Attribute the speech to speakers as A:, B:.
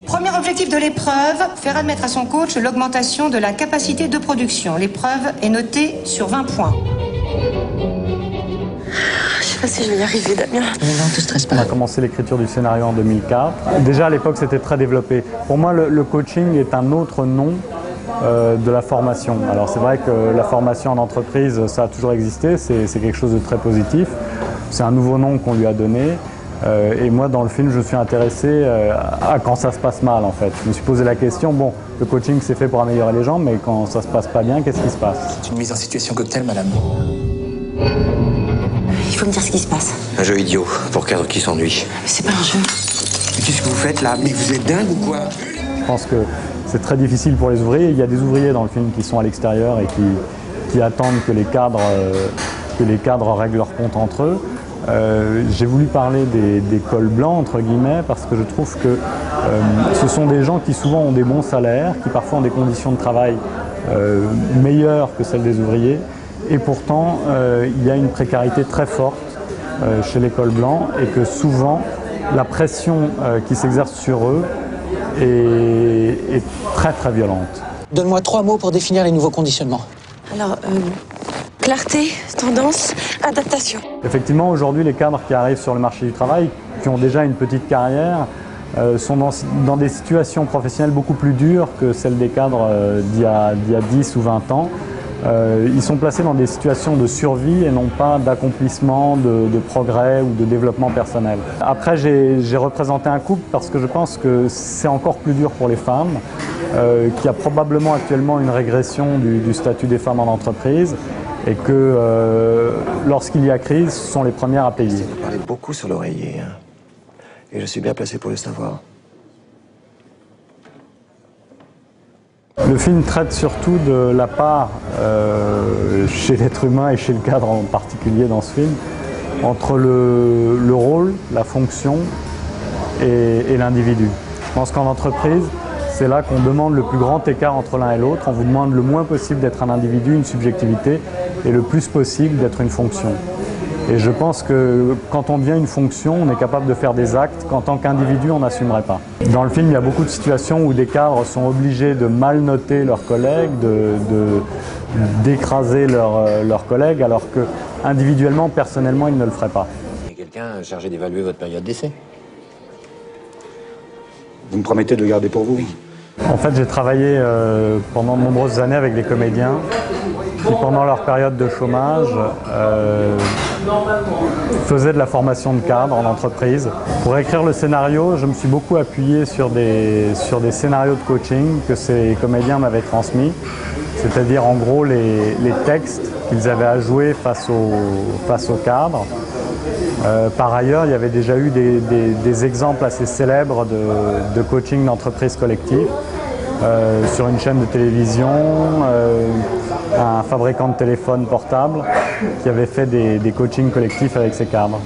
A: Premier objectif de l'épreuve, faire admettre à son coach l'augmentation de la capacité de production. L'épreuve est notée sur 20 points.
B: Je sais pas si je vais y arriver, Damien.
C: Non, te stresse pas.
D: On a commencé l'écriture du scénario en 2004. Déjà à l'époque, c'était très développé. Pour moi, le coaching est un autre nom de la formation. Alors c'est vrai que la formation en entreprise, ça a toujours existé, c'est quelque chose de très positif. C'est un nouveau nom qu'on lui a donné. Et moi, dans le film, je suis intéressé à quand ça se passe mal, en fait. Je me suis posé la question, bon, le coaching, c'est fait pour améliorer les gens, mais quand ça se passe pas bien, qu'est-ce qui se passe?
E: C'est une mise en situation cocktail, madame.
B: Il faut me dire ce qui se passe.
F: Un jeu idiot pour cadre qui s'ennuie.
B: C'est pas un jeu.
E: Mais qu'est-ce que vous faites là? Mais vous êtes dingue ou quoi?
D: Je pense que c'est très difficile pour les ouvriers. Il y a des ouvriers dans le film qui sont à l'extérieur et qui attendent que les cadres règlent leurs comptes entre eux. J'ai voulu parler des cols blancs, entre guillemets, parce que je trouve que ce sont des gens qui souvent ont des bons salaires, qui parfois ont des conditions de travail meilleures que celles des ouvriers, et pourtant il y a une précarité très forte chez les cols blancs, et que souvent la pression qui s'exerce sur eux est très très violente.
C: Donne-moi 3 mots pour définir les nouveaux conditionnements.
B: Alors, clarté, tendance, adaptation.
D: Effectivement, aujourd'hui, les cadres qui arrivent sur le marché du travail, qui ont déjà une petite carrière, sont dans des situations professionnelles beaucoup plus dures que celles des cadres d'il y a 10 ou 20 ans. Ils sont placés dans des situations de survie et non pas d'accomplissement, de progrès ou de développement personnel. Après, j'ai représenté un couple parce que je pense que c'est encore plus dur pour les femmes, qu'il y a probablement actuellement une régression du statut des femmes en entreprise et que lorsqu'il y a crise, ce sont les premières à payer.
F: Vous parlez beaucoup sur l'oreiller, hein. Et je suis bien placé pour le savoir.
D: Le film traite surtout de la part, chez l'être humain et chez le cadre en particulier dans ce film, entre le rôle, la fonction et l'individu. Je pense qu'en entreprise, c'est là qu'on demande le plus grand écart entre l'un et l'autre. On vous demande le moins possible d'être un individu, une subjectivité, et le plus possible d'être une fonction. Et je pense que quand on devient une fonction, on est capable de faire des actes qu'en tant qu'individu, on n'assumerait pas. Dans le film, il y a beaucoup de situations où des cadres sont obligés de mal noter leurs collègues, d'écraser leurs collègues, alors que individuellement, personnellement, ils ne le feraient pas.
F: Il y a quelqu'un chargé d'évaluer votre période d'essai.
G: Vous me promettez de le garder pour vous?
D: En fait, j'ai travaillé pendant de nombreuses années avec des comédiens qui, pendant leur période de chômage, faisaient de la formation de cadre en entreprise. Pour écrire le scénario, je me suis beaucoup appuyé sur des scénarios de coaching que ces comédiens m'avaient transmis, c'est-à-dire en gros les textes qu'ils avaient à jouer face aux cadres. Par ailleurs, il y avait déjà eu des exemples assez célèbres de coaching d'entreprise collective sur une chaîne de télévision, un fabricant de téléphones portables qui avait fait des coachings collectifs avec ses cadres.